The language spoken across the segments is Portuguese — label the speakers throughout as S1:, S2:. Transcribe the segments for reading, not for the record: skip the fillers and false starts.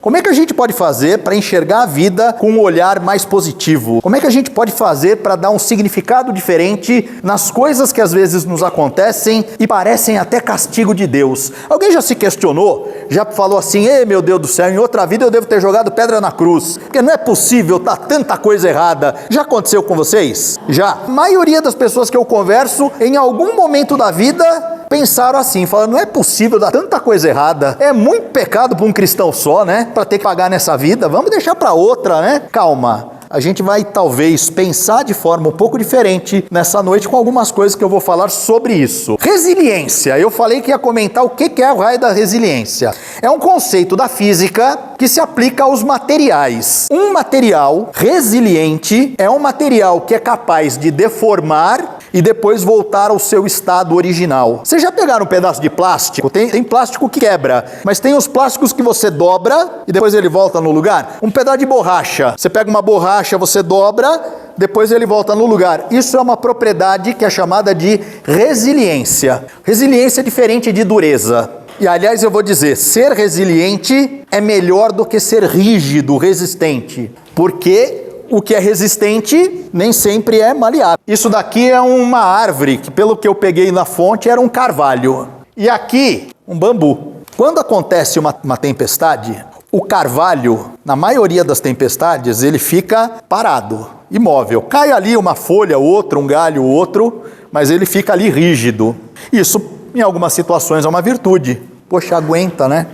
S1: Como é que a gente pode fazer para enxergar a vida com um olhar mais positivo? Como é que a gente pode fazer para dar um significado diferente nas coisas que às vezes nos acontecem e parecem até castigo de Deus? Alguém já se questionou? Já falou assim, ei meu Deus do céu, em outra vida eu devo ter jogado pedra na cruz, porque não é possível, tá tanta coisa errada. Já aconteceu com vocês? Já. A maioria das pessoas que eu converso, em algum momento da vida, pensaram assim, falando, não é possível dar tanta coisa errada, é muito pecado para um cristão só, né? Para ter que pagar nessa vida, vamos deixar para outra, né? Calma, a gente vai talvez pensar de forma um pouco diferente nessa noite com algumas coisas que eu vou falar sobre isso. Resiliência, eu falei que ia comentar o que é o raio da resiliência. É um conceito da física que se aplica aos materiais. Um material resiliente é um material que é capaz de deformar e depois voltar ao seu estado original. Vocês já pegaram um pedaço de plástico? Tem plástico que quebra, mas tem os plásticos que você dobra e depois ele volta no lugar. Um pedaço de borracha, você pega uma borracha, você dobra, depois ele volta no lugar. Isso é uma propriedade que é chamada de resiliência. Resiliência é diferente de dureza. E aliás eu vou dizer, ser resiliente é melhor do que ser rígido, resistente. Porque o que é resistente nem sempre é maleável. Isso daqui é uma árvore, que pelo que eu peguei na fonte era um carvalho. E aqui, um bambu. Quando acontece uma tempestade, o carvalho, na maioria das tempestades, ele fica parado, imóvel. Cai ali uma folha, outra, um galho, outro, mas ele fica ali rígido. Isso, em algumas situações, é uma virtude. Poxa, aguenta, né?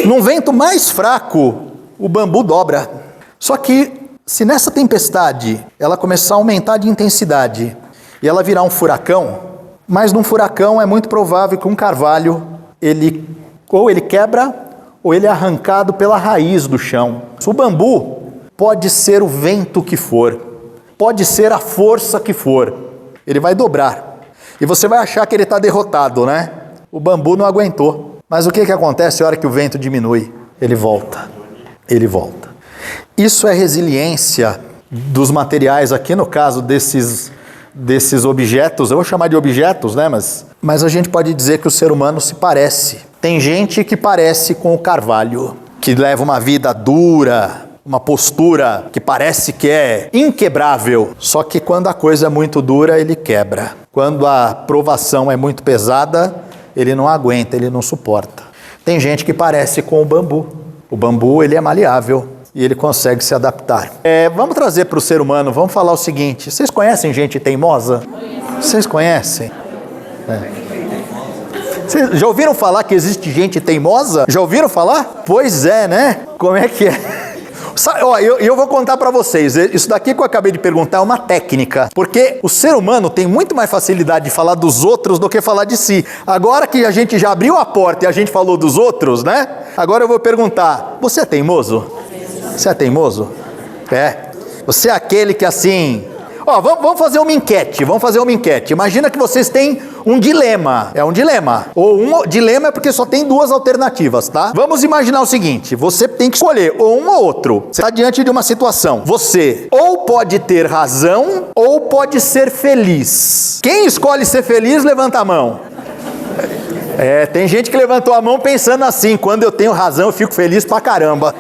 S1: Num vento mais fraco, o bambu dobra. Só que, se nessa tempestade ela começar a aumentar de intensidade e ela virar um furacão, mas num furacão é muito provável que um carvalho, ou ele quebra ou ele é arrancado pela raiz do chão. O bambu pode ser o vento que for, pode ser a força que for, ele vai dobrar. E você vai achar que ele está derrotado, né? O bambu não aguentou. Mas o que acontece na hora que o vento diminui? Ele volta, ele volta. Isso é resiliência dos materiais, aqui no caso desses objetos, eu vou chamar de objetos, né? Mas a gente pode dizer que o ser humano se parece. Tem gente que parece com o carvalho, que leva uma vida dura, uma postura que parece que é inquebrável. Só que quando a coisa é muito dura, ele quebra. Quando a provação é muito pesada, ele não aguenta, ele não suporta. Tem gente que parece com o bambu. O bambu, ele é maleável. E ele consegue se adaptar. Vamos trazer para o ser humano, vamos falar o seguinte. Vocês conhecem gente teimosa? Vocês conhecem? Vocês já ouviram falar que existe gente teimosa? Já ouviram falar? Pois é, né? Como é que é? Eu vou contar para vocês, isso daqui que eu acabei de perguntar é uma técnica, porque o ser humano tem muito mais facilidade de falar dos outros do que falar de si. Agora que a gente já abriu a porta e a gente falou dos outros, né? Agora eu vou perguntar, você é teimoso? Você é teimoso? Você é aquele que assim... vamos fazer uma enquete, Imagina que vocês têm um dilema. É um dilema. Dilema é porque só tem duas alternativas, tá? Vamos imaginar o seguinte, você tem que escolher ou um ou outro. Você está diante de uma situação. Você ou pode ter razão ou pode ser feliz. Quem escolhe ser feliz, levanta a mão. Tem gente que levantou a mão pensando assim, quando eu tenho razão eu fico feliz pra caramba.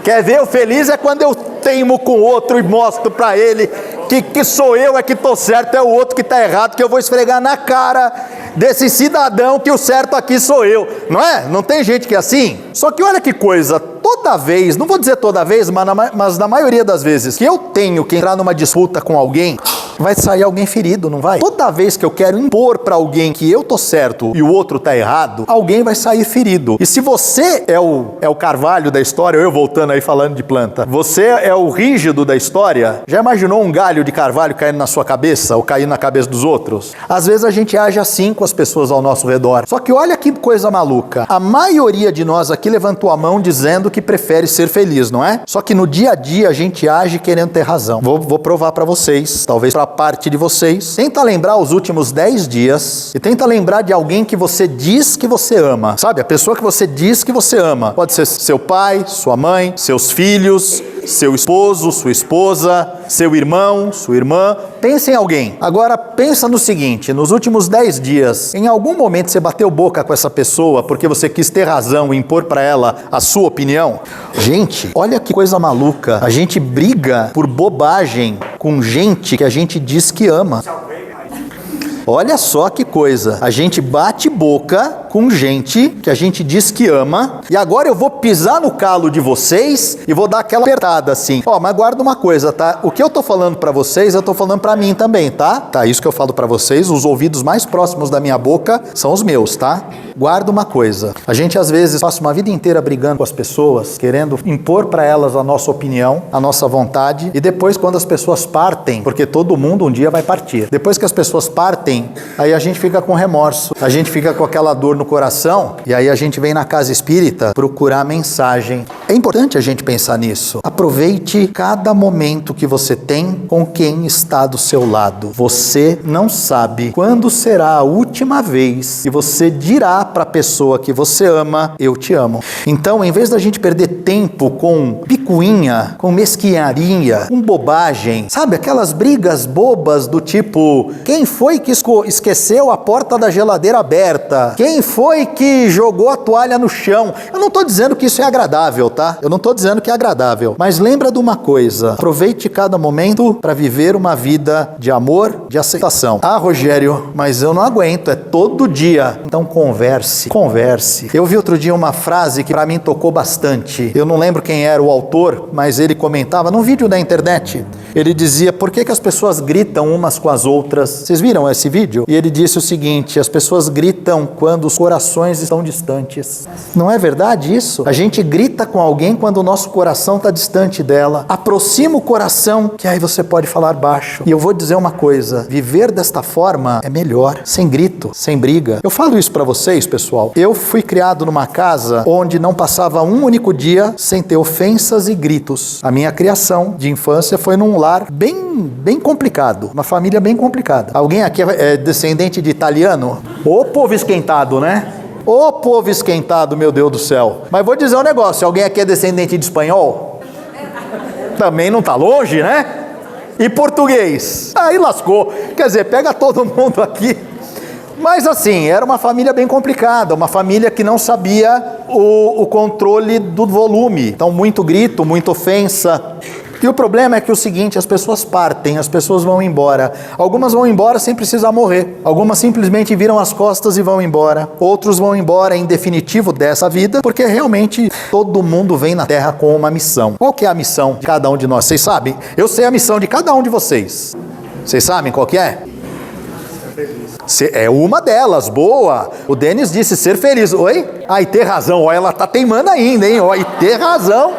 S1: Quer ver? O feliz é quando eu teimo com o outro e mostro pra ele que sou eu é que tô certo, é o outro que tá errado, que eu vou esfregar na cara desse cidadão que o certo aqui sou eu, não é? Não tem gente que é assim? Só que olha que coisa, toda vez, não vou dizer toda vez, mas na maioria das vezes que eu tenho que entrar numa disputa com alguém, vai sair alguém ferido, não vai? Toda vez que eu quero impor para alguém que eu tô certo e o outro tá errado, alguém vai sair ferido. E se você é o carvalho da história, eu voltando aí falando de planta, você é o rígido da história, já imaginou um galho de carvalho caindo na sua cabeça ou caindo na cabeça dos outros? Às vezes a gente age assim com as pessoas ao nosso redor. Só que olha que coisa maluca. A maioria de nós aqui levantou a mão dizendo que prefere ser feliz, não é? Só que no dia a dia a gente age querendo ter razão. Vou provar para vocês, talvez para parte de vocês, tenta lembrar os últimos 10 dias e tenta lembrar de alguém que você diz que você ama. Sabe, a pessoa que você diz que você ama. Pode ser seu pai, sua mãe, seus filhos, seu esposo, sua esposa, seu irmão, sua irmã. Pensa em alguém. Agora pensa no seguinte, nos últimos 10 dias, em algum momento você bateu boca com essa pessoa porque você quis ter razão e impor para ela a sua opinião? Gente, olha que coisa maluca. A gente briga por bobagem com gente que a gente diz que ama. Olha só que coisa, a gente bate boca com gente que a gente diz que ama, e agora eu vou pisar no calo de vocês e vou dar aquela apertada assim. Mas guarda uma coisa, tá? O que eu tô falando pra vocês, eu tô falando pra mim também, tá? Tá, isso que eu falo pra vocês, os ouvidos mais próximos da minha boca são os meus, tá? Guarda uma coisa, a gente às vezes passa uma vida inteira brigando com as pessoas, querendo impor pra elas a nossa opinião, a nossa vontade, e depois quando as pessoas partem, porque todo mundo um dia vai partir, depois que as pessoas partem, aí a gente fica com remorso, a gente fica com aquela dor no coração, e aí a gente vem na casa espírita procurar mensagem. É importante a gente pensar nisso. Aproveite cada momento que você tem com quem está do seu lado. Você não sabe quando será a última vez que você dirá para a pessoa que você ama, eu te amo. Então, em vez da gente perder tempo com picuinha, com mesquinharia, com bobagem, sabe, aquelas brigas bobas do tipo, quem foi que esqueceu a porta da geladeira aberta? Quem foi que jogou a toalha no chão? Eu não estou dizendo que isso é agradável, tá? Eu não estou dizendo que é agradável. Mas lembra de uma coisa, aproveite cada momento para viver uma vida de amor, de aceitação. Ah, Rogério, mas eu não aguento, é todo dia. Então converse. Eu vi outro dia uma frase que para mim tocou bastante. Eu não lembro quem era o autor, mas ele comentava num vídeo da internet. Ele dizia, por que as pessoas gritam umas com as outras? Vocês viram esse vídeo? E ele disse o seguinte, as pessoas gritam quando os corações estão distantes. Não é verdade isso? A gente grita com alguém quando o nosso coração está distante dela. Aproxima o coração, que aí você pode falar baixo. E eu vou dizer uma coisa, viver desta forma é melhor, sem grito, sem briga. Eu falo isso para vocês, pessoal. Eu fui criado numa casa onde não passava um único dia sem ter ofensas e gritos. A minha criação de infância foi num lar bem complicado, uma família bem complicada. Alguém aqui é descendente de italiano? Ô povo esquentado, né? Ô povo esquentado, meu Deus do céu. Mas vou dizer um negócio, alguém aqui é descendente de espanhol? Também não tá longe, né? E português? Aí lascou. Quer dizer, pega todo mundo aqui. Mas assim, era uma família bem complicada, uma família que não sabia o controle do volume. Então, muito grito, muita ofensa. E o problema é que o seguinte, as pessoas partem, as pessoas vão embora. Algumas vão embora sem precisar morrer. Algumas simplesmente viram as costas e vão embora. Outros vão embora em definitivo dessa vida, porque realmente todo mundo vem na Terra com uma missão. Qual que é a missão de cada um de nós? Vocês sabem? Eu sei a missão de cada um de vocês. Vocês sabem qual que é? É uma delas, boa. O Denis disse ser feliz. Oi? E ter razão. Ó, ela tá teimando ainda, hein? Ó, e ter razão.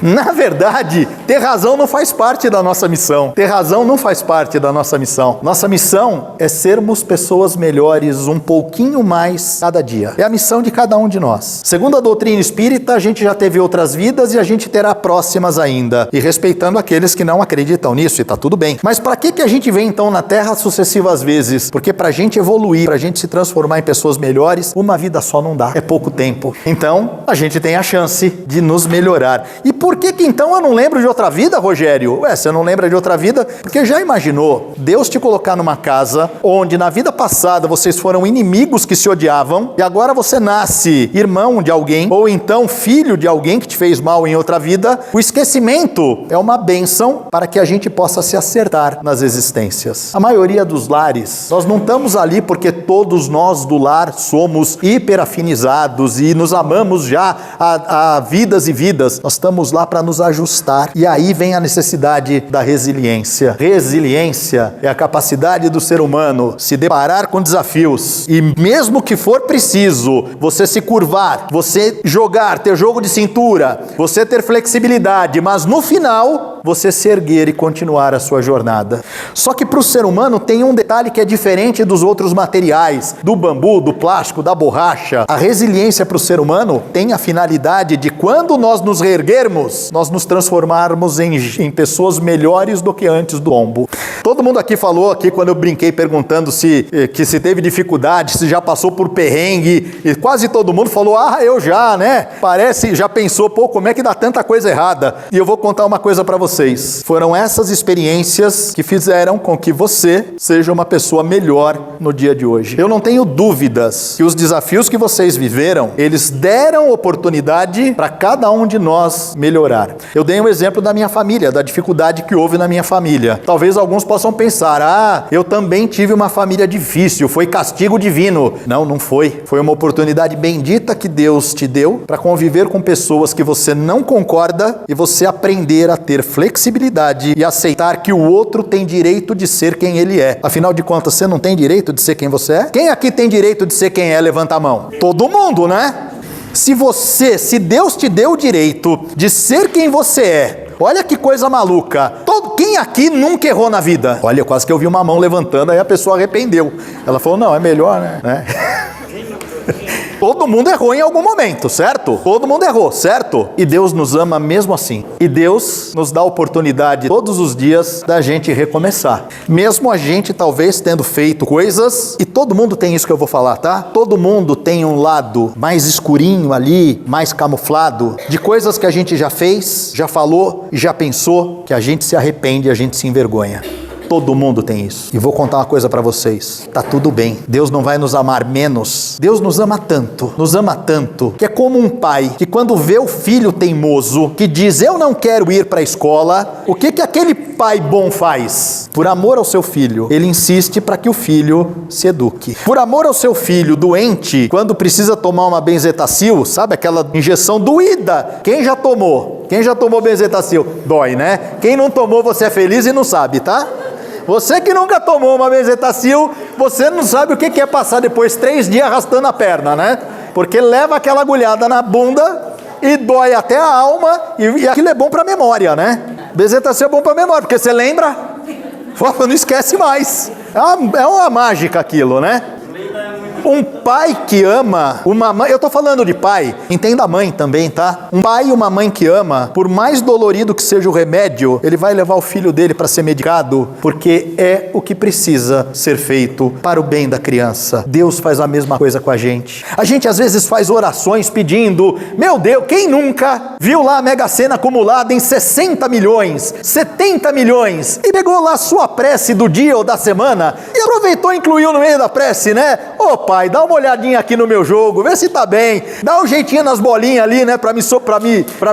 S1: Na verdade, ter razão não faz parte da nossa missão. Ter razão não faz parte da nossa missão. Nossa missão é sermos pessoas melhores um pouquinho mais cada dia. É a missão de cada um de nós. Segundo a doutrina espírita, a gente já teve outras vidas e a gente terá próximas ainda. E respeitando aqueles que não acreditam nisso, e tá tudo bem. Mas para que a gente vem então na Terra sucessivas vezes? Porque pra gente evoluir, pra gente se transformar em pessoas melhores, uma vida só não dá. É pouco tempo. Então, a gente tem a chance de nos melhorar. E por que então eu não lembro de outra vida, Rogério? Você não lembra de outra vida? Porque já imaginou Deus te colocar numa casa onde na vida passada vocês foram inimigos que se odiavam e agora você nasce irmão de alguém ou então filho de alguém que te fez mal em outra vida? O esquecimento é uma bênção para que a gente possa se acertar nas existências. A maioria dos lares, nós não estamos ali porque todos nós do lar somos hiperafinizados e nos amamos já há vidas e vidas. Nós estamos lá para nos ajustar. E aí vem a necessidade da resiliência. Resiliência é a capacidade do ser humano se deparar com desafios e mesmo que for preciso, você se curvar, você jogar, ter jogo de cintura, você ter flexibilidade, mas no final você se erguer e continuar a sua jornada. Só que para o ser humano tem um detalhe que é diferente dos outros materiais, do bambu, do plástico, da borracha. A resiliência para o ser humano tem a finalidade de, quando nós nos reerguermos, nós nos transformarmos em pessoas melhores do que antes do tombo. Todo mundo aqui falou, aqui quando eu brinquei perguntando se teve dificuldade, se já passou por perrengue, e quase todo mundo falou, eu já, né? Parece, já pensou, como é que dá tanta coisa errada? E eu vou contar uma coisa para vocês. Foram essas experiências que fizeram com que você seja uma pessoa melhor no dia de hoje. Eu não tenho dúvidas que os desafios que vocês viveram, eles deram oportunidade para cada um de nós melhorar. Eu dei um exemplo da minha família, da dificuldade que houve na minha família. Talvez alguns possam pensar, eu também tive uma família difícil, foi castigo divino. Não, não foi. Foi uma oportunidade bendita que Deus te deu para conviver com pessoas que você não concorda e você aprender a ter flexibilidade e aceitar que o outro tem direito de ser quem ele é. Afinal de contas, você não tem direito de ser quem você é? Quem aqui tem direito de ser quem é? Levanta a mão. Todo mundo, né? Se Deus te deu o direito de ser quem você é, olha que coisa maluca. Quem aqui nunca errou na vida? Olha, quase que eu vi uma mão levantando, aí a pessoa arrependeu. Ela falou, não, é melhor, né? Todo mundo errou em algum momento, certo? Todo mundo errou, certo? E Deus nos ama mesmo assim. E Deus nos dá a oportunidade todos os dias da gente recomeçar. Mesmo a gente talvez tendo feito coisas, e todo mundo tem isso que eu vou falar, tá? Todo mundo tem um lado mais escurinho ali, mais camuflado, de coisas que a gente já fez, já falou e já pensou, que a gente se arrepende, a gente se envergonha. Todo mundo tem isso. E vou contar uma coisa para vocês. Tá tudo bem. Deus não vai nos amar menos. Deus nos ama tanto, que é como um pai que, quando vê o filho teimoso, que diz, eu não quero ir para a escola, o que aquele pai bom faz? Por amor ao seu filho, ele insiste para que o filho se eduque. Por amor ao seu filho doente, quando precisa tomar uma benzetacil, sabe aquela injeção doída? Quem já tomou? Quem já tomou benzetacil? Dói, né? Quem não tomou, você é feliz e não sabe, tá? Você que nunca tomou uma benzetacil, você não sabe o que é passar depois 3 dias arrastando a perna, né? Porque leva aquela agulhada na bunda e dói até a alma, e aquilo é bom para memória, né? Benzetacil é bom para memória, porque você lembra, não esquece mais. É uma mágica aquilo, né? Um pai que ama uma mãe, eu tô falando de pai, entenda a mãe também, tá? Um pai e uma mãe que ama, por mais dolorido que seja o remédio, ele vai levar o filho dele para ser medicado, porque é o que precisa ser feito para o bem da criança. Deus faz a mesma coisa com a gente. A gente às vezes faz orações pedindo, meu Deus, quem nunca viu lá a Mega Sena acumulada em 60 milhões, 70 milhões, e pegou lá a sua prece do dia ou da semana, e aproveitou e incluiu no meio da prece, né? Pai, dá uma olhadinha aqui no meu jogo, vê se tá bem, dá um jeitinho nas bolinhas ali, né, para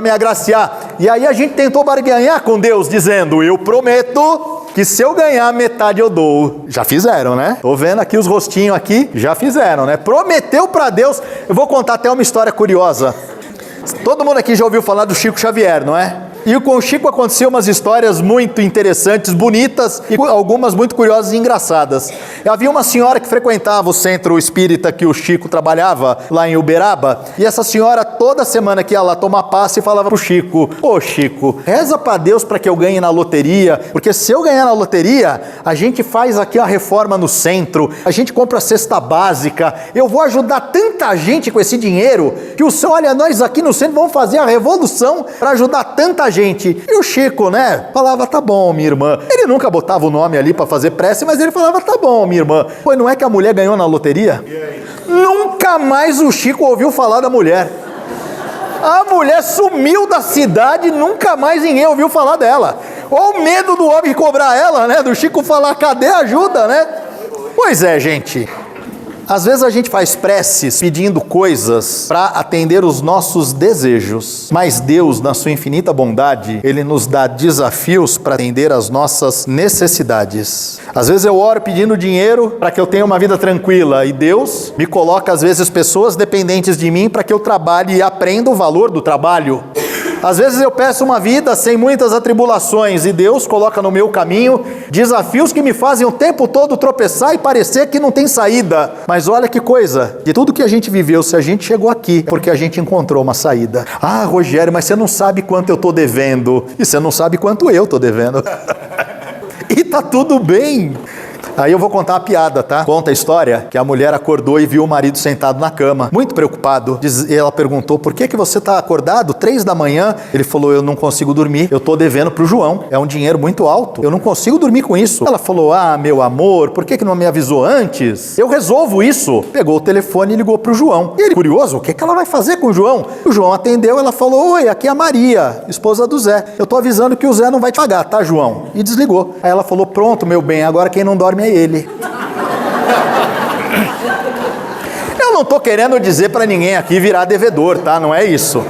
S1: me agraciar. E aí a gente tentou barganhar com Deus, dizendo, eu prometo que se eu ganhar metade eu dou. Já fizeram, né? Tô vendo aqui os rostinhos aqui, já fizeram, né? Prometeu para Deus. Eu vou contar até uma história curiosa. Todo mundo aqui já ouviu falar do Chico Xavier, não é? E com o Chico aconteceu umas histórias muito interessantes, bonitas, e algumas muito curiosas e engraçadas. Havia uma senhora que frequentava o centro espírita que o Chico trabalhava, lá em Uberaba, e essa senhora, toda semana que ia lá tomar passe, falava pro Chico, Chico, reza pra Deus para que eu ganhe na loteria, porque se eu ganhar na loteria, a gente faz aqui a reforma no centro, a gente compra a cesta básica, eu vou ajudar tanta gente com esse dinheiro, que o senhor, olha, nós aqui no centro vamos fazer a revolução para ajudar tanta gente. E o Chico, né, falava, tá bom, minha irmã. Ele nunca botava o nome ali para fazer prece, mas ele falava, tá bom, minha irmã. Pois não é que a mulher ganhou na loteria? Nunca mais o Chico ouviu falar da mulher. A mulher sumiu da cidade, nunca mais ninguém ouviu falar dela. Olha o medo do homem cobrar ela, né, do Chico falar, cadê a ajuda, né? Pois é, gente. Às vezes a gente faz preces pedindo coisas para atender os nossos desejos, mas Deus, na sua infinita bondade, Ele nos dá desafios para atender as nossas necessidades. Às vezes eu oro pedindo dinheiro para que eu tenha uma vida tranquila, e Deus me coloca às vezes pessoas dependentes de mim para que eu trabalhe e aprenda o valor do trabalho. Às vezes eu peço uma vida sem muitas atribulações e Deus coloca no meu caminho desafios que me fazem o tempo todo tropeçar e parecer que não tem saída. Mas olha que coisa, de tudo que a gente viveu, se a gente chegou aqui, porque a gente encontrou uma saída. Ah, Rogério, mas você não sabe quanto eu estou devendo. E você não sabe quanto eu estou devendo. E tá tudo bem. Aí eu vou contar uma piada, tá? Conta a história que a mulher acordou e viu o marido sentado na cama, muito preocupado. Ela perguntou, por que você tá acordado? 3 da manhã? Ele falou, eu não consigo dormir, eu tô devendo pro João. É um dinheiro muito alto, eu não consigo dormir com isso. Ela falou, ah, meu amor, por que não me avisou antes? Eu resolvo isso. Pegou o telefone e ligou pro João. E ele, curioso, o que ela vai fazer com o João? O João atendeu, ela falou, oi, aqui é a Maria, esposa do Zé. Eu tô avisando que o Zé não vai te pagar, tá, João? E desligou. Aí ela falou, pronto, meu bem, agora quem não dorme é ele. Eu não tô querendo dizer para ninguém aqui virar devedor, tá? Não é isso.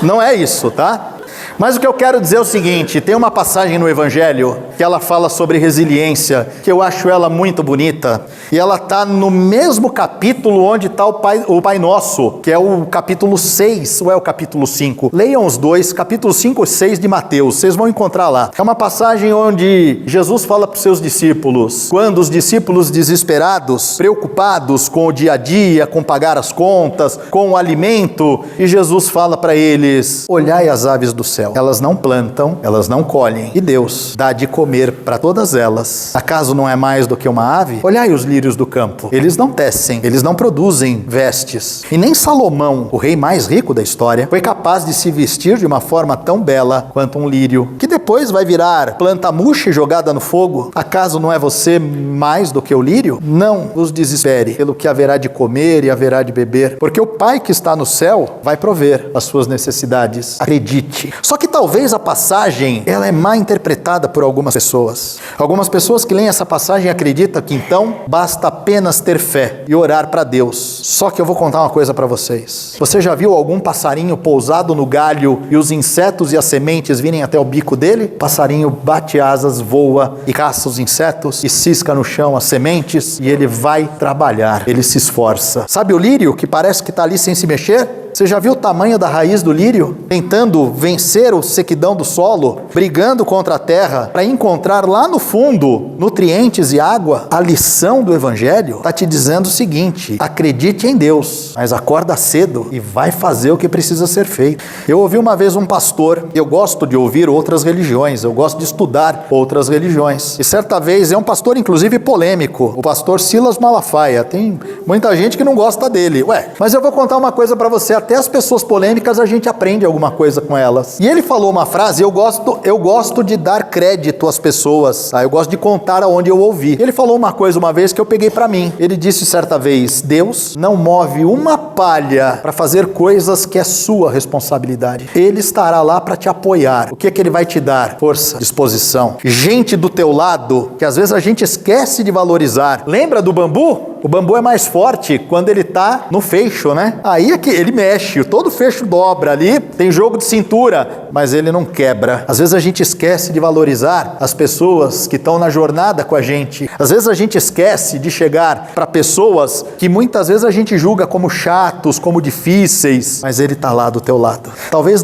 S1: Não é isso, tá? Mas o que eu quero dizer é o seguinte, tem uma passagem no Evangelho que ela fala sobre resiliência, que eu acho ela muito bonita, e ela está no mesmo capítulo onde está o Pai Nosso, que é o capítulo 6, ou é o capítulo 5? Leiam os dois, capítulo 5 e 6 de Mateus, vocês vão encontrar lá. É uma passagem onde Jesus fala para os seus discípulos, quando os discípulos desesperados, preocupados com o dia a dia, com pagar as contas, com o alimento, e Jesus fala para eles, olhai as aves do céu. Elas não plantam, elas não colhem, e Deus dá de comer para todas elas. Acaso não é mais do que uma ave? Olhai os lírios do campo. Eles não tecem, eles não produzem vestes. E nem Salomão, o rei mais rico da história, foi capaz de se vestir de uma forma tão bela quanto um lírio, que depois vai virar planta murcha e jogada no fogo. Acaso não é você mais do que o lírio? Não vos desespere pelo que haverá de comer e haverá de beber, porque o Pai que está no céu vai prover as suas necessidades. Acredite. Só que talvez a passagem, ela é mal interpretada por algumas pessoas. Algumas pessoas que leem essa passagem acreditam que então basta apenas ter fé e orar para Deus. Só que eu vou contar uma coisa para vocês. Você já viu algum passarinho pousado no galho e os insetos e as sementes virem até o bico dele? O passarinho bate asas, voa e caça os insetos e cisca no chão as sementes e ele vai trabalhar, ele se esforça. Sabe o lírio que parece que está ali sem se mexer? Você já viu o tamanho da raiz do lírio? Tentando vencer a sequidão do solo, brigando contra a terra, para encontrar lá no fundo nutrientes e água. A lição do Evangelho está te dizendo o seguinte, acredite em Deus, mas acorda cedo e vai fazer o que precisa ser feito. Eu ouvi uma vez um pastor, eu gosto de ouvir outras religiões, eu gosto de estudar outras religiões. E certa vez, é um pastor inclusive polêmico, o pastor Silas Malafaia. Tem muita gente que não gosta dele. Mas eu vou contar uma coisa para você, até as pessoas polêmicas a gente aprende alguma coisa com elas. E ele falou uma frase, eu gosto de dar crédito às pessoas, tá? Eu gosto de contar aonde eu ouvi. Ele falou uma coisa uma vez que eu peguei para mim. Ele disse certa vez, Deus não move uma palha para fazer coisas que é sua responsabilidade. Ele estará lá para te apoiar. O que é que ele vai te dar? Força, disposição. Gente do teu lado, que às vezes a gente esquece de valorizar. Lembra do bambu? O bambu é mais forte quando ele tá no feixo, né? Aí é que ele mexe, todo feixo dobra ali, tem jogo de cintura, mas ele não quebra. Às vezes a gente esquece de valorizar as pessoas que estão na jornada com a gente. Às vezes a gente esquece de chegar para pessoas que muitas vezes a gente julga como chatos, como difíceis, mas ele tá lá do teu lado. Talvez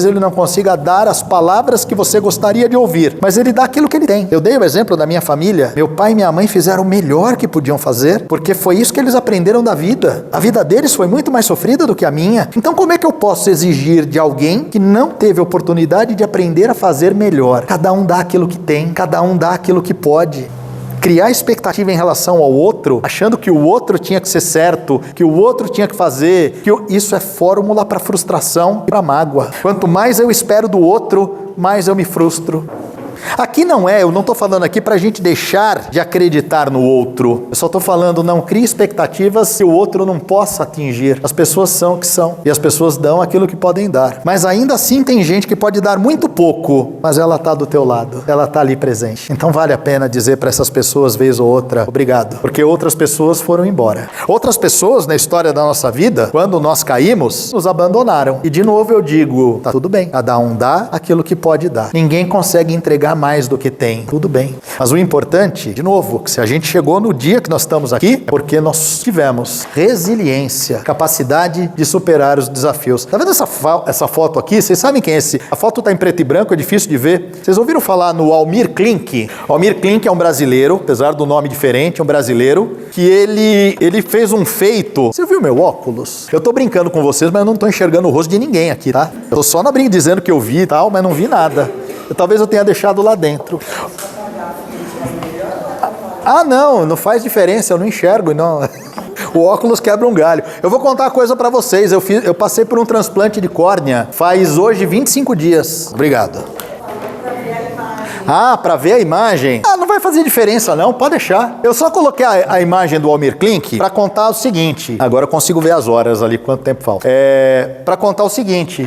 S1: ele não consiga dar as palavras que você gostaria de ouvir, mas ele dá aquilo que ele tem. Eu dei o exemplo da minha família. Meu pai e minha mãe fizeram o melhor que podiam fazer, porque foi isso que eles aprenderam da vida. A vida deles foi muito mais sofrida do que a minha. Então como é que eu posso exigir de alguém que não teve oportunidade de aprender a fazer melhor? Cada um dá aquilo que tem, cada um dá aquilo que pode. Criar expectativa em relação ao outro, achando que o outro tinha que ser certo, que o outro tinha que fazer, isso é fórmula para frustração e para mágoa. Quanto mais eu espero do outro, mais eu me frustro. Aqui eu não estou falando aqui para a gente deixar de acreditar no outro. Eu só estou falando, não crie expectativas que o outro não possa atingir. As pessoas são o que são e as pessoas dão aquilo que podem dar. Mas ainda assim tem gente que pode dar muito pouco, mas ela está do teu lado, ela está ali presente. Então vale a pena dizer para essas pessoas, vez ou outra, obrigado, porque outras pessoas foram embora. Outras pessoas na história da nossa vida, quando nós caímos, nos abandonaram. E de novo eu digo, tá tudo bem, cada um dá aquilo que pode dar. Ninguém consegue entregar desejar mais do que tem. Tudo bem. Mas o importante, de novo, que se a gente chegou no dia que nós estamos aqui, é porque nós tivemos resiliência, capacidade de superar os desafios. Tá vendo essa foto aqui? Vocês sabem quem é esse? A foto está em preto e branco, é difícil de ver. Vocês ouviram falar no Almir Klink? Almir Klink é um brasileiro, apesar do nome diferente, é um brasileiro, que ele fez um feito. Você viu meu óculos? Eu tô brincando com vocês, mas eu não tô enxergando o rosto de ninguém aqui, tá? Eu tô só na brinca dizendo que eu vi e tal, mas não vi nada. Talvez eu tenha deixado lá dentro. Ah, não faz diferença, eu não enxergo, não. O óculos quebra um galho. Eu vou contar uma coisa pra vocês. Eu passei por um transplante de córnea faz hoje 25 dias. Obrigado. Ah, para ver a imagem? Ah, não vai fazer diferença não, pode deixar. Eu só coloquei a imagem do Almir Klink para contar o seguinte. Agora eu consigo ver as horas ali, quanto tempo falta. Para contar o seguinte.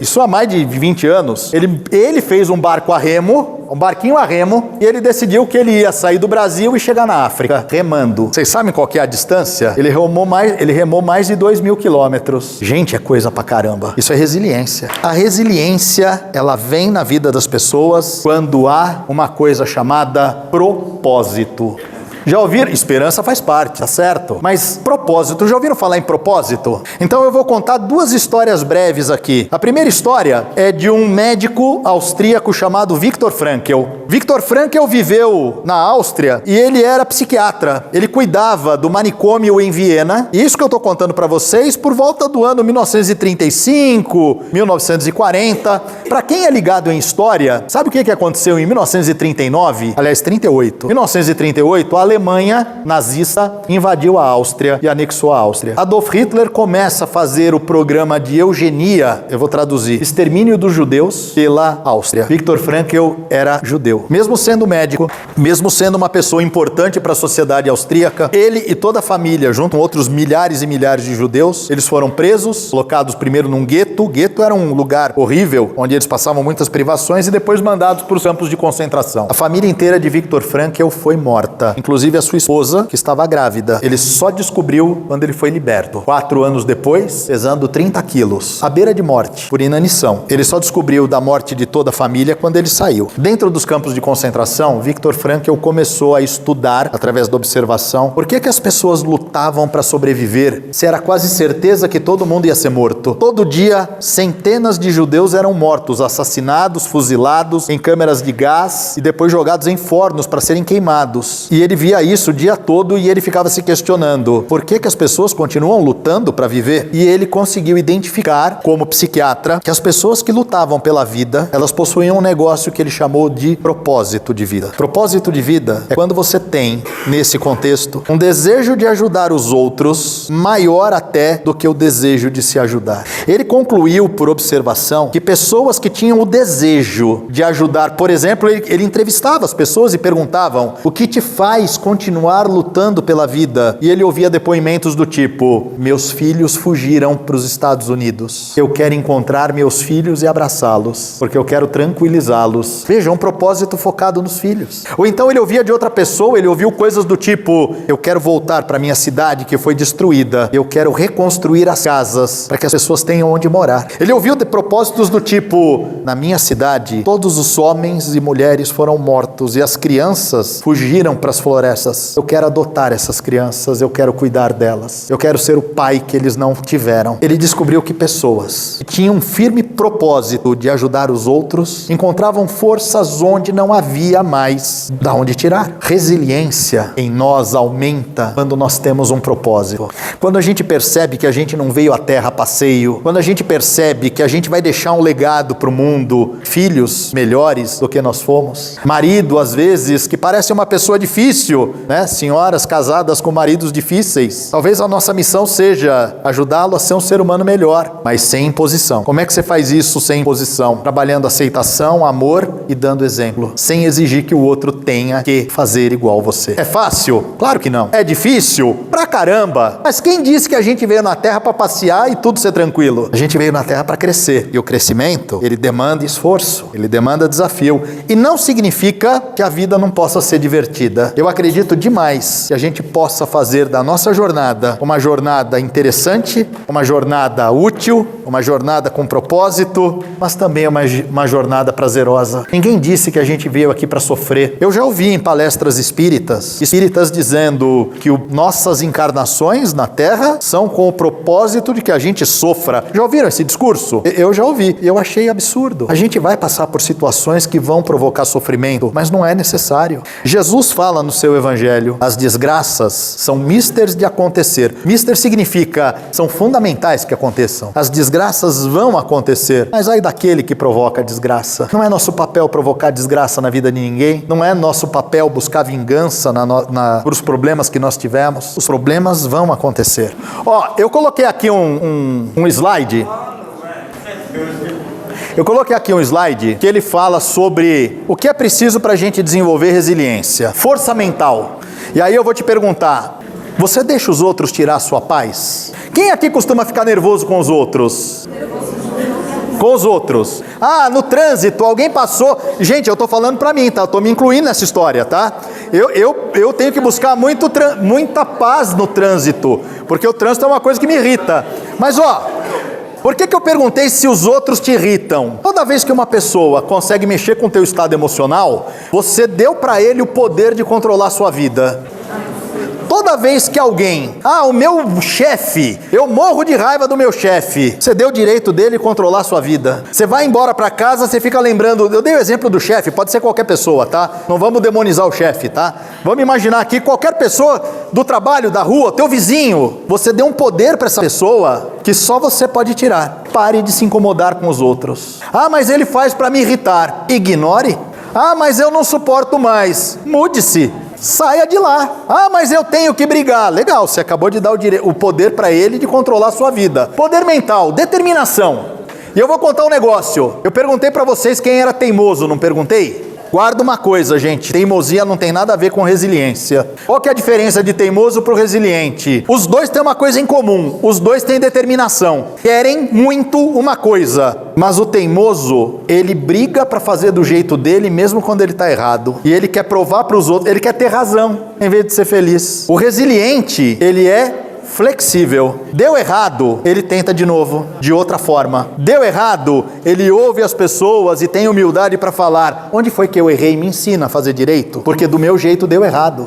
S1: Isso há mais de 20 anos, ele fez um barco a remo, um barquinho a remo, e ele decidiu que ele ia sair do Brasil e chegar na África, remando. Vocês sabem qual que é a distância? Ele remou mais de 2.000 quilômetros. Gente, é coisa pra caramba. Isso é resiliência. A resiliência, ela vem na vida das pessoas quando há uma coisa chamada propósito. Já ouviram? Esperança faz parte, tá certo? Mas propósito, já ouviram falar em propósito? Então eu vou contar duas histórias breves aqui. A primeira história é de um médico austríaco chamado Viktor Frankl. Viktor Frankl viveu na Áustria e ele era psiquiatra. Ele cuidava do manicômio em Viena. E isso que eu tô contando para vocês por volta do ano 1935, 1940. Para quem é ligado em história, sabe o que aconteceu em 1939? Aliás, 38. 1938, a Alemanha nazista invadiu a Áustria e anexou a Áustria. Adolf Hitler começa a fazer o programa de eugenia, eu vou traduzir, extermínio dos judeus pela Áustria. Viktor Frankl era judeu. Mesmo sendo médico, mesmo sendo uma pessoa importante para a sociedade austríaca, ele e toda a família, junto com outros milhares e milhares de judeus, eles foram presos, colocados primeiro num gueto. O gueto era um lugar horrível, onde eles passavam muitas privações, e depois mandados para os campos de concentração. A família inteira de Viktor Frankl foi morta, inclusive a sua esposa, que estava grávida. Ele só descobriu quando ele foi liberto. 4 anos depois, pesando 30 quilos, à beira de morte, por inanição. Ele só descobriu da morte de toda a família quando ele saiu. Dentro dos campos de concentração, Viktor Frankl começou a estudar, através da observação, por que as pessoas lutavam para sobreviver, se era quase certeza que todo mundo ia ser morto. Todo dia, centenas de judeus eram mortos, assassinados, fuzilados, em câmeras de gás e depois jogados em fornos para serem queimados. E ele via isso o dia todo e ele ficava se questionando por que as pessoas continuam lutando para viver. E ele conseguiu identificar, como psiquiatra, que as pessoas que lutavam pela vida, elas possuíam um negócio que ele chamou de propósito de vida. Propósito de vida é quando você tem, nesse contexto, um desejo de ajudar os outros maior até do que o desejo de se ajudar. Ele concluiu, por observação, que pessoas que tinham o desejo de ajudar, por exemplo, ele entrevistava as pessoas e perguntavam: o que te faz continuar lutando pela vida? E ele ouvia depoimentos do tipo: meus filhos fugiram para os Estados Unidos. Eu quero encontrar meus filhos e abraçá-los, porque eu quero tranquilizá-los. Veja, um propósito focado nos filhos. Ou então ele ouvia de outra pessoa, ele ouviu coisas do tipo: eu quero voltar para minha cidade que foi destruída. Eu quero reconstruir as casas para que as pessoas tenham onde morar. Ele ouviu de propósitos do tipo: na minha cidade, todos os homens e mulheres foram mortos e as crianças fugiram para as florestas. Eu quero adotar essas crianças, eu quero cuidar delas. Eu quero ser o pai que eles não tiveram. Ele descobriu que pessoas que tinham um firme propósito de ajudar os outros encontravam forças onde não havia mais da onde tirar. Resiliência em nós aumenta quando nós temos um propósito. Quando a gente percebe que a gente não veio à terra a passeio, quando a gente percebe que a gente vai deixar um legado para o mundo, filhos melhores do que nós fomos, marido às vezes que parece uma pessoa difícil, né? Senhoras casadas com maridos difíceis. Talvez a nossa missão seja ajudá-lo a ser um ser humano melhor, mas sem imposição. Como é que você faz isso sem imposição? Trabalhando aceitação, amor e dando exemplo, sem exigir que o outro tenha que fazer igual você. É fácil? Claro que não. É difícil? Pra caramba! Mas quem disse que a gente veio na Terra para passear e tudo ser tranquilo? A gente veio na Terra para crescer. E o crescimento, ele demanda esforço, ele demanda desafio. E não significa que a vida não possa ser divertida. Eu acredito acredito demais que a gente possa fazer da nossa jornada uma jornada interessante, uma jornada útil, uma jornada com propósito, mas também uma jornada prazerosa. Ninguém disse que a gente veio aqui para sofrer. Eu já ouvi em palestras espíritas dizendo que nossas encarnações na Terra são com o propósito de que a gente sofra. Já ouviram esse discurso? Eu já ouvi. Eu achei absurdo. A gente vai passar por situações que vão provocar sofrimento, mas não é necessário. Jesus fala no seu evangelho, as desgraças são misters de acontecer. Mister significa, são fundamentais que aconteçam. As desgraças vão acontecer, mas ai daquele que provoca a desgraça. Não é nosso papel provocar desgraça na vida de ninguém, não é nosso papel buscar vingança por os problemas que nós tivemos. Os problemas vão acontecer. Eu coloquei aqui um slide. Eu coloquei aqui um slide que ele fala sobre o que é preciso para a gente desenvolver resiliência, força mental. E aí eu vou te perguntar, você deixa os outros tirar a sua paz? Quem aqui costuma ficar nervoso com os outros? Com os outros. No trânsito, alguém passou... Gente, eu tô falando pra mim, tá? Eu tô me incluindo nessa história, tá? Eu tenho que buscar muita paz no trânsito, porque o trânsito é uma coisa que me irrita. Mas, por que eu perguntei se os outros te irritam? Toda vez que uma pessoa consegue mexer com o teu estado emocional, você deu pra ele o poder de controlar a sua vida. Toda vez que alguém, o meu chefe, eu morro de raiva do meu chefe, você deu o direito dele controlar a sua vida. Você vai embora para casa, você fica lembrando, eu dei o exemplo do chefe, pode ser qualquer pessoa, tá? Não vamos demonizar o chefe, tá? Vamos imaginar aqui qualquer pessoa do trabalho, da rua, teu vizinho, você deu um poder para essa pessoa que só você pode tirar. Pare de se incomodar com os outros. Mas ele faz para me irritar. Ignore. Mas eu não suporto mais. Mude-se. Saia de lá. Mas eu tenho que brigar. Legal, você acabou de dar o poder para ele de controlar a sua vida. Poder mental, determinação. E eu vou contar um negócio. Eu perguntei para vocês quem era teimoso, não perguntei? Guarda uma coisa, gente. Teimosia não tem nada a ver com resiliência. Qual que é a diferença de teimoso para o resiliente? Os dois têm uma coisa em comum. Os dois têm determinação. Querem muito uma coisa. Mas o teimoso, ele briga para fazer do jeito dele, mesmo quando ele está errado. E ele quer provar para os outros. Ele quer ter razão, em vez de ser feliz. O resiliente, ele é flexível. Deu errado, ele tenta de novo, de outra forma. Deu errado, ele ouve as pessoas e tem humildade para falar: onde foi que eu errei? Me ensina a fazer direito, porque do meu jeito deu errado.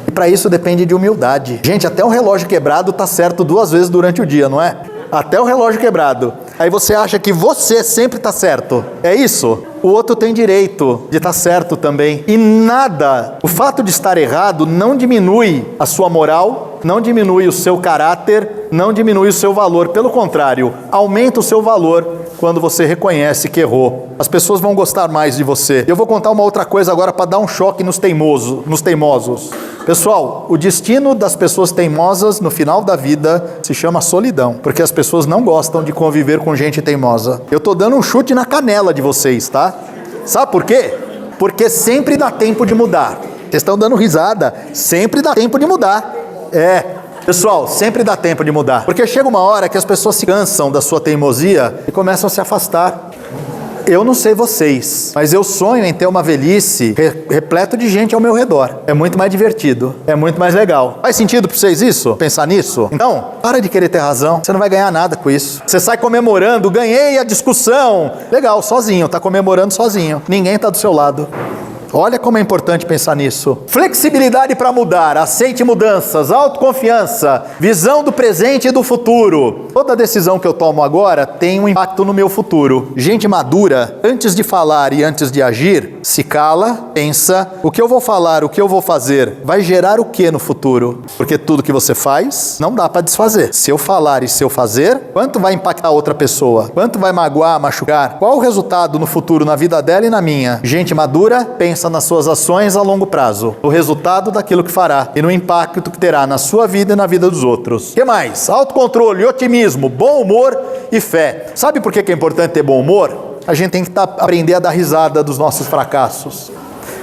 S1: E para isso depende de humildade. Gente, até um relógio quebrado tá certo 2 vezes durante o dia, não é? Até o relógio quebrado. Aí você acha que você sempre está certo. É isso? O outro tem direito de estar certo também. E nada, o fato de estar errado não diminui a sua moral, não diminui o seu caráter, não diminui o seu valor. Pelo contrário, aumenta o seu valor quando você reconhece que errou. As pessoas vão gostar mais de você. Eu vou contar uma outra coisa agora para dar um choque nos teimosos. Pessoal, o destino das pessoas teimosas no final da vida se chama solidão, porque as pessoas não gostam de conviver com gente teimosa. Eu tô dando um chute na canela de vocês, tá? Sabe por quê? Porque sempre dá tempo de mudar. Vocês estão dando risada. Sempre dá tempo de mudar. Pessoal, sempre dá tempo de mudar. Porque chega uma hora que as pessoas se cansam da sua teimosia e começam a se afastar. Eu não sei vocês, mas eu sonho em ter uma velhice repleto de gente ao meu redor. É muito mais divertido, é muito mais legal. Faz sentido para vocês isso? Pensar nisso? Então, para de querer ter razão. Você não vai ganhar nada com isso. Você sai comemorando, ganhei a discussão. Legal, sozinho, tá comemorando sozinho. Ninguém tá do seu lado. Olha como é importante pensar nisso. Flexibilidade para mudar, aceite mudanças, autoconfiança, visão do presente e do futuro. Toda decisão que eu tomo agora tem um impacto no meu futuro. Gente madura, antes de falar e antes de agir, se cala, pensa, o que eu vou falar, o que eu vou fazer, vai gerar o que no futuro? Porque tudo que você faz, não dá para desfazer. Se eu falar e se eu fazer, quanto vai impactar outra pessoa? Quanto vai magoar, machucar? Qual o resultado no futuro, na vida dela e na minha? Gente madura, pensa nas suas ações a longo prazo, no resultado daquilo que fará e no impacto que terá na sua vida e na vida dos outros. O que mais? Autocontrole, otimismo, bom humor e fé. Sabe por que é importante ter bom humor? A gente tem que aprender a dar risada dos nossos fracassos.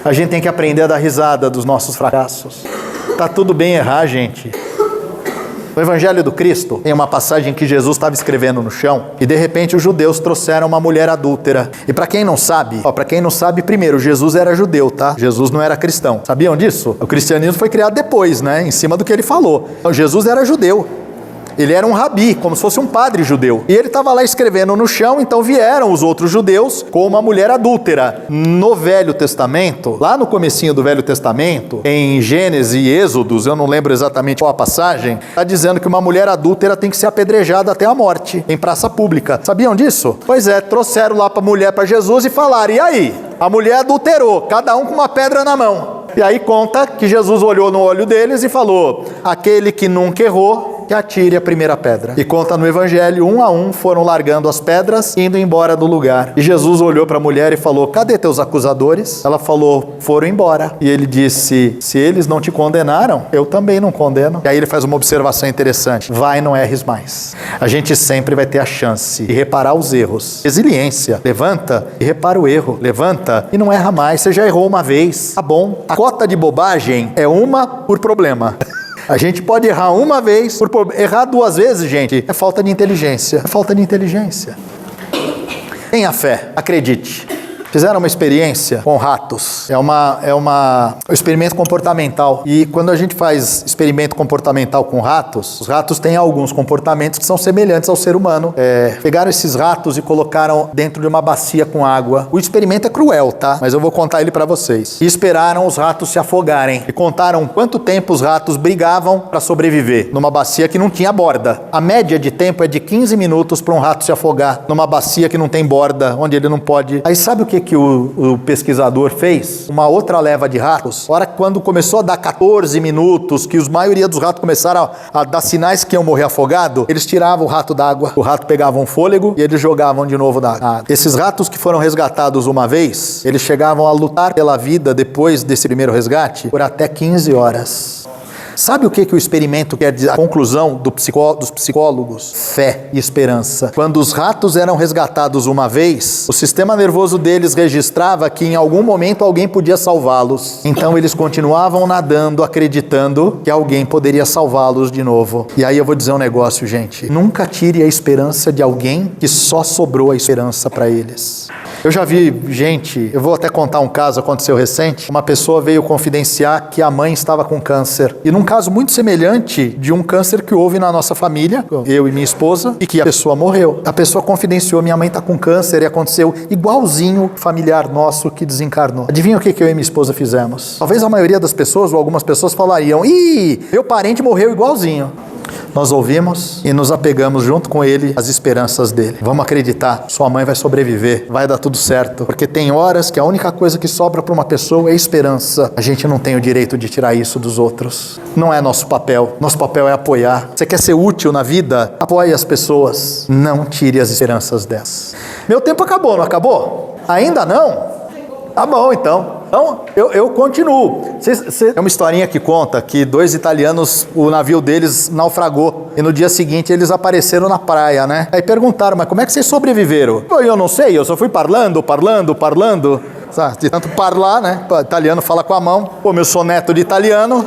S1: A gente tem que aprender a dar risada dos nossos fracassos. Tá tudo bem errar, gente. No Evangelho do Cristo, tem uma passagem que Jesus estava escrevendo no chão e de repente os judeus trouxeram uma mulher adúltera. E para quem não sabe, primeiro, Jesus era judeu, tá? Jesus não era cristão. Sabiam disso? O cristianismo foi criado depois, né? Em cima do que ele falou. Então Jesus era judeu. Ele era um rabi, como se fosse um padre judeu. E ele estava lá escrevendo no chão, então vieram os outros judeus com uma mulher adúltera. No Velho Testamento, lá no comecinho do Velho Testamento, em Gênesis e Êxodos, eu não lembro exatamente qual a passagem, está dizendo que uma mulher adúltera tem que ser apedrejada até a morte, em praça pública. Sabiam disso? Pois é, trouxeram lá para a mulher para Jesus e falaram, e aí? A mulher adulterou, cada um com uma pedra na mão. E aí conta que Jesus olhou no olho deles e falou, aquele que nunca errou, que atire a primeira pedra. E conta no Evangelho, um a um foram largando as pedras, indo embora do lugar. E Jesus olhou para a mulher e falou, cadê teus acusadores? Ela falou, foram embora. E ele disse, se eles não te condenaram, eu também não condeno. E aí ele faz uma observação interessante, vai, não erres mais. A gente sempre vai ter a chance de reparar os erros. Resiliência, levanta e repara o erro. Levanta e não erra mais, você já errou uma vez, tá bom. A cota de bobagem é uma por problema. A gente pode errar uma vez, errar duas vezes, gente, é falta de inteligência. É falta de inteligência. Tenha fé, acredite. Fizeram uma experiência com ratos. É um experimento comportamental. E quando a gente faz experimento comportamental com ratos, os ratos têm alguns comportamentos que são semelhantes ao ser humano. Pegaram esses ratos e colocaram dentro de uma bacia com água. O experimento é cruel, tá? Mas eu vou contar ele para vocês. E esperaram os ratos se afogarem. E contaram quanto tempo os ratos brigavam para sobreviver numa bacia que não tinha borda. A média de tempo é de 15 minutos para um rato se afogar numa bacia que não tem borda, onde ele não pode... Aí sabe o que o pesquisador fez? Uma outra leva de ratos, quando começou a dar 14 minutos, que a maioria dos ratos começaram a dar sinais que iam morrer afogado, eles tiravam o rato d'água, o rato pegava um fôlego e eles jogavam de novo na água. Esses ratos que foram resgatados uma vez, eles chegavam a lutar pela vida depois desse primeiro resgate por até 15 horas. Sabe o que o experimento quer dizer? A conclusão dos psicólogos? Fé e esperança. Quando os ratos eram resgatados uma vez, o sistema nervoso deles registrava que em algum momento alguém podia salvá-los. Então eles continuavam nadando, acreditando que alguém poderia salvá-los de novo. E aí eu vou dizer um negócio, gente. Nunca tire a esperança de alguém que só sobrou a esperança para eles. Eu já vi gente, eu vou até contar um caso, aconteceu recente, uma pessoa veio confidenciar que a mãe estava com câncer. E num caso muito semelhante de um câncer que houve na nossa família, eu e minha esposa, e que a pessoa morreu. A pessoa confidenciou, minha mãe está com câncer, e aconteceu igualzinho familiar nosso que desencarnou. Adivinha o que eu e minha esposa fizemos? Talvez a maioria das pessoas, ou algumas pessoas falariam, ih, meu parente morreu igualzinho. Nós ouvimos e nos apegamos junto com ele às esperanças dele. Vamos acreditar, sua mãe vai sobreviver, vai dar tudo certo. Porque tem horas que a única coisa que sobra para uma pessoa é esperança. A gente não tem o direito de tirar isso dos outros. Não é nosso papel. Nosso papel é apoiar. Você quer ser útil na vida? Apoie as pessoas. Não tire as esperanças delas. Meu tempo acabou, não acabou? Ainda não? Tá bom, então. Então, eu continuo. É uma historinha que conta que 2 italianos, o navio deles naufragou. E no dia seguinte eles apareceram na praia, né? Aí perguntaram, mas como é que vocês sobreviveram? Eu não sei, eu só fui parlando. Sabe? De tanto parlar, né? O italiano fala com a mão. Como eu sou neto de italiano,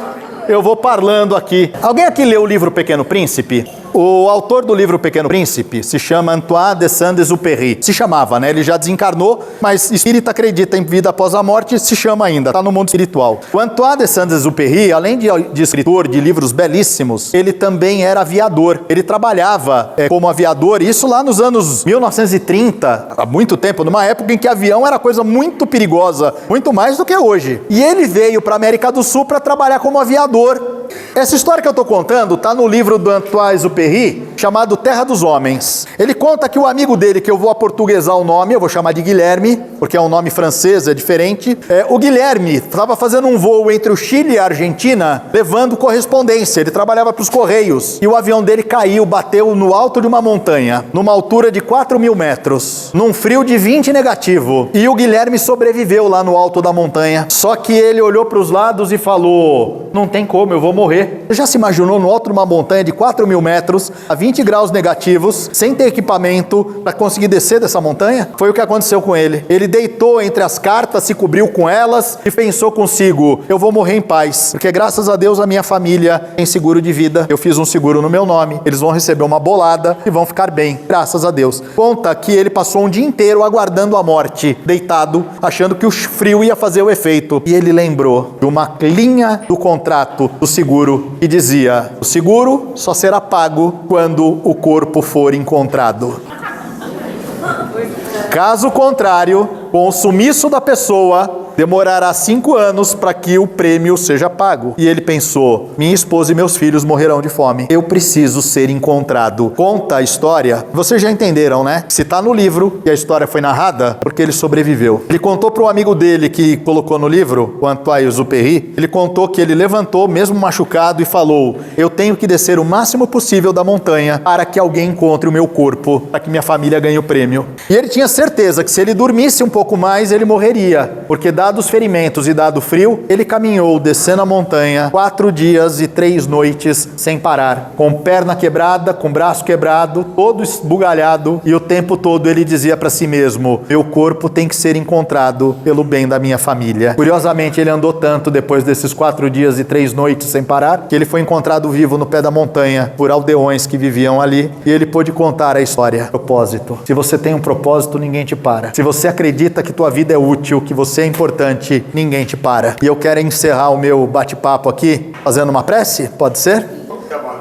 S1: eu vou parlando aqui. Alguém aqui leu o livro Pequeno Príncipe? O autor do livro Pequeno Príncipe se chama Antoine de Saint-Exupéry. Se chamava, né? Ele já desencarnou, mas espírita acredita em vida após a morte, se chama ainda, está no mundo espiritual. O Antoine de Saint-Exupéry, além de escritor de livros belíssimos, ele também era aviador. Ele trabalhava como aviador, isso lá nos anos 1930, há muito tempo, numa época em que avião era coisa muito perigosa, muito mais do que hoje. E ele veio para a América do Sul para trabalhar como aviador. Essa história que eu estou contando está no livro do Antoine de Saint-Exupéry, chamado Terra dos Homens. Ele conta que o amigo dele, que eu vou aportuguesar o nome, eu vou chamar de Guilherme, porque é um nome francês, é diferente. O Guilherme estava fazendo um voo entre o Chile e a Argentina, levando correspondência. Ele trabalhava para os Correios. E o avião dele caiu, bateu no alto de uma montanha, numa altura de 4.000 metros, num frio de 20 negativo. E o Guilherme sobreviveu lá no alto da montanha. Só que ele olhou para os lados e falou, não tem como, eu vou morrer. Você já se imaginou no alto de uma montanha de 4.000 metros, a 20 graus negativos, sem ter equipamento para conseguir descer dessa montanha? Foi o que aconteceu com ele. Ele deitou entre as cartas, se cobriu com elas e pensou consigo: eu vou morrer em paz, porque graças a Deus a minha família tem seguro de vida, eu fiz um seguro no meu nome, eles vão receber uma bolada e vão ficar bem, graças a Deus. Conta que ele passou um dia inteiro aguardando a morte, deitado, achando que o frio ia fazer o efeito. E ele lembrou de uma linha do contrato do seguro que dizia: o seguro só será pago quando o corpo for encontrado. Caso contrário, com o sumiço da pessoa, demorará 5 anos para que o prêmio seja pago. E ele pensou: minha esposa e meus filhos morrerão de fome. Eu preciso ser encontrado. Conta a história. Vocês já entenderam, né? Se está no livro e a história foi narrada, porque ele sobreviveu. Ele contou para um amigo dele que colocou no livro, o Antoine Exupéry, ele contou que ele levantou, mesmo machucado, e falou: eu tenho que descer o máximo possível da montanha para que alguém encontre o meu corpo, para que minha família ganhe o prêmio. E ele tinha certeza que se ele dormisse um pouco mais, ele morreria, porque dados os ferimentos e dado o frio, ele caminhou descendo a montanha 4 dias e 3 noites sem parar, com perna quebrada, com braço quebrado, todo esbugalhado, e o tempo todo ele dizia para si mesmo: meu corpo tem que ser encontrado pelo bem da minha família. Curiosamente, ele andou tanto depois desses 4 dias e 3 noites sem parar, que ele foi encontrado vivo no pé da montanha por aldeões que viviam ali, e ele pôde contar a história. Propósito. Se você tem um propósito, ninguém te para. Se você acredita que tua vida é útil, que você é importante, ninguém te para. E eu quero encerrar o meu bate-papo aqui fazendo uma prece, pode ser?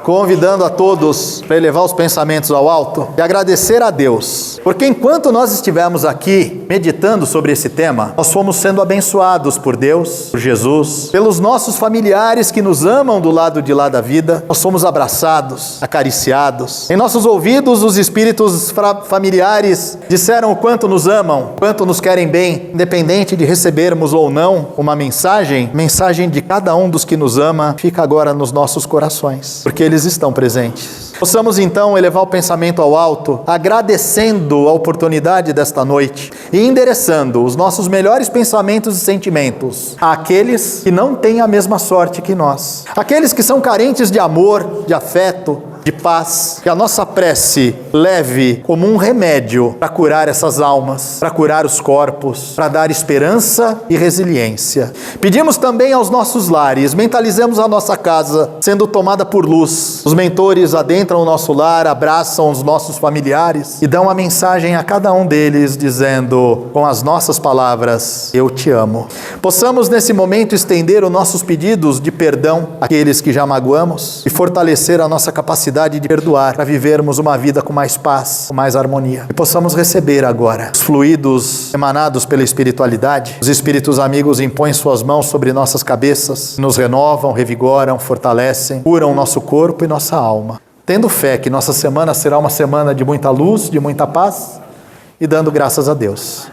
S1: Convidando a todos para elevar os pensamentos ao alto e agradecer a Deus, porque enquanto nós estivemos aqui meditando sobre esse tema, nós fomos sendo abençoados por Deus, por Jesus, pelos nossos familiares que nos amam do lado de lá da vida. Nós fomos abraçados, acariciados. Em nossos ouvidos, os espíritos familiares disseram o quanto nos amam, quanto nos querem bem, independente de recebermos ou não uma mensagem de cada um dos que nos ama fica agora nos nossos corações, porque eles estão presentes. Possamos então elevar o pensamento ao alto, agradecendo a oportunidade desta noite e endereçando os nossos melhores pensamentos e sentimentos àqueles que não têm a mesma sorte que nós, aqueles que são carentes de amor, de afeto, de paz. Que a nossa prece leve como um remédio para curar essas almas, para curar os corpos, para dar esperança e resiliência. Pedimos também aos nossos lares, mentalizemos a nossa casa sendo tomada por luz. Os mentores adentram o nosso lar, abraçam os nossos familiares e dão a mensagem a cada um deles dizendo com as nossas palavras: eu te amo. Possamos nesse momento estender os nossos pedidos de perdão àqueles que já magoamos e fortalecer a nossa capacidade de perdoar, para vivermos uma vida com mais paz, com mais harmonia. E possamos receber agora os fluidos emanados pela espiritualidade. Os espíritos amigos impõem suas mãos sobre nossas cabeças, nos renovam, revigoram, fortalecem, curam nosso corpo e nossa alma. Tendo fé que nossa semana será uma semana de muita luz, de muita paz, e dando graças a Deus.